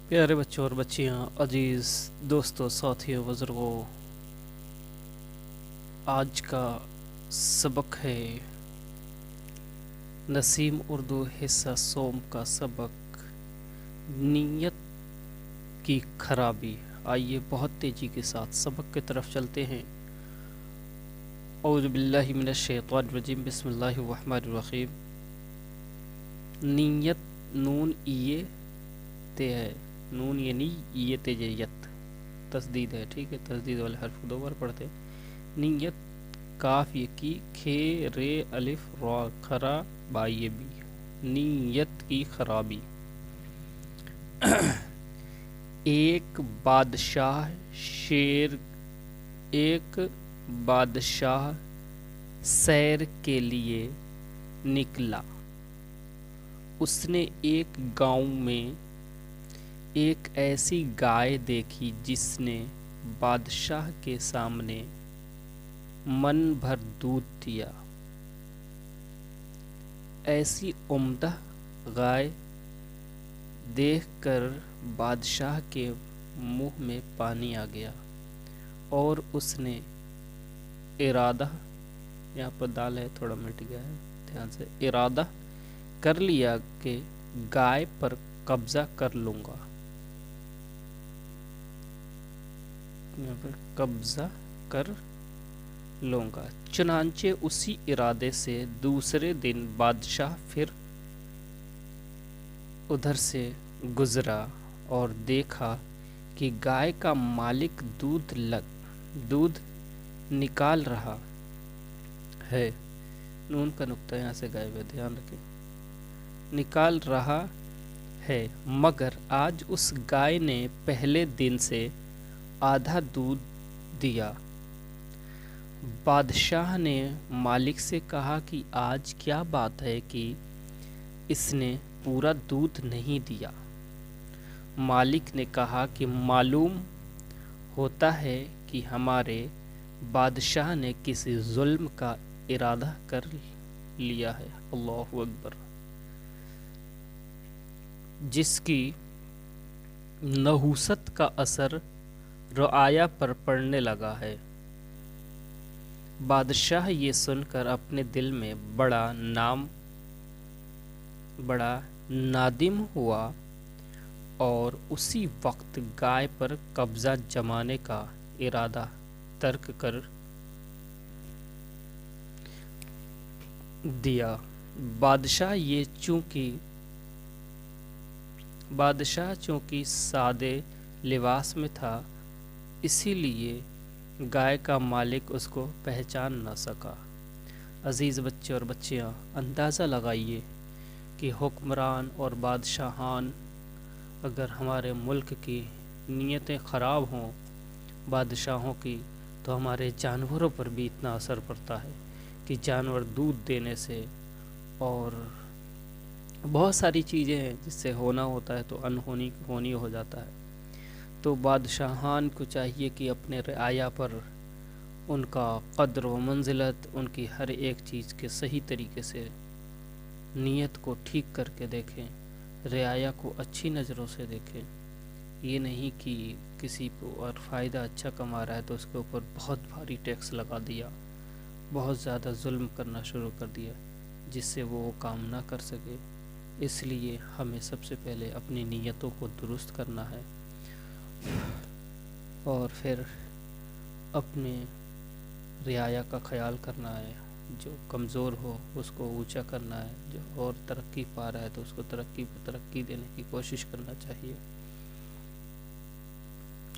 پیارے بچوں اور بچیاں، عزیز دوستوں، ساتھیوں، بزرگوں، آج کا سبق ہے نسیم اردو حصہ سوم کا سبق نیت کی خرابی۔ آئیے بہت تیزی کے ساتھ سبق کی طرف چلتے ہیں۔ اعوذ باللہ من الشیطان الرجیم، بسم اللہ الرحمن الرحیم۔ نیت نون ایے تے ہے، نون یعنی ایے تے یت تسدید ہے، ٹھیک ہے، تسدید والے حرف دو بار پڑھتے ہیں۔ نیت کاف یکی کھے رے الف را کھرا بائے بی، نیت کی خرابی۔ ایک بادشاہ سیر کے لیے نکلا۔ اس نے ایک گاؤں میں ایک ایسی گائے دیکھی جس نے بادشاہ کے سامنے من بھر دودھ دیا۔ ایسی عمدہ گائے دیکھ کر بادشاہ کے منہ میں پانی آ گیا اور اس نے ارادہ، یہاں پر دال ہے تھوڑا مٹ گیا ہے، دھیان سے، ارادہ کر لیا کہ گائے پر قبضہ کر لوں گا، یہاں پر قبضہ کر لوں گا۔ چنانچہ اسی ارادے سے دوسرے دن بادشاہ پھر ادھر سے گزرا اور دیکھا کہ گائے کا مالک دودھ نکال رہا ہے، نون کا نقطہ یہاں سے غائب ہے، دھیان رکھیں، نکال رہا ہے، مگر آج اس گائے نے پہلے دن سے آدھا دودھ دیا۔ بادشاہ نے مالک سے کہا کہ آج کیا بات ہے کہ اس نے پورا دودھ نہیں دیا؟ مالک نے کہا کہ معلوم ہوتا ہے کہ ہمارے بادشاہ نے کسی ظلم کا ارادہ کر لیا ہے، اللہ اکبر، جس کی نحوست کا اثر رعایا پر پڑنے لگا ہے۔ بادشاہ یہ سن کر اپنے دل میں بڑا نادم ہوا اور اسی وقت گائے پر قبضہ جمانے کا ارادہ ترک کر دیا۔ بادشاہ چونکہ سادے لباس میں تھا، اسی لیے گائے کا مالک اس کو پہچان نہ سکا۔ عزیز بچے اور بچیاں، اندازہ لگائیے کہ حکمران اور بادشاہان اگر ہمارے ملک کی نیتیں خراب ہوں بادشاہوں کی، تو ہمارے جانوروں پر بھی اتنا اثر پڑتا ہے کہ جانور دودھ دینے سے اور بہت ساری چیزیں ہیں جس سے ہونا ہوتا ہے تو ہونی ہو جاتا ہے۔ تو بادشاہان کو چاہیے کہ اپنے رعایا پر ان کا قدر و منزلت، ان کی ہر ایک چیز کے صحیح طریقے سے نیت کو ٹھیک کر کے دیکھیں، رعایا کو اچھی نظروں سے دیکھیں۔ یہ نہیں کہ کسی پر فائدہ اچھا کما رہا ہے تو اس کے اوپر بہت بھاری ٹیکس لگا دیا، بہت زیادہ ظلم کرنا شروع کر دیا جس سے وہ کام نہ کر سکے۔ اس لیے ہمیں سب سے پہلے اپنی نیتوں کو درست کرنا ہے اور پھر اپنے رعایا کا خیال کرنا ہے، جو کمزور ہو اس کو اونچا کرنا ہے، جو اور ترقی پا رہا ہے تو اس کو ترقی دینے کی کوشش کرنا چاہیے،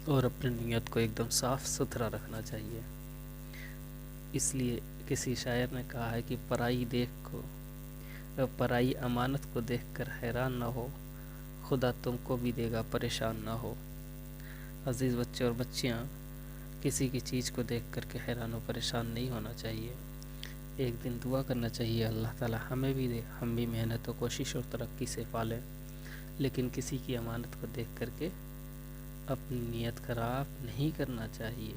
اور اپنی نیت کو ایک دم صاف ستھرا رکھنا چاہیے۔ اس لیے کسی شاعر نے کہا ہے کہ پرائی امانت کو دیکھ کر حیران نہ ہو، خدا تم کو بھی دے گا، پریشان نہ ہو۔ عزیز بچے اور بچیاں، کسی کی چیز کو دیکھ کر کے حیران و پریشان نہیں ہونا چاہیے، ایک دن دعا کرنا چاہیے اللہ تعالی ہمیں بھی دے، ہم بھی محنت و کوشش اور ترقی سے پالیں، لیکن کسی کی امانت کو دیکھ کر کے اپنی نیت خراب نہیں کرنا چاہیے۔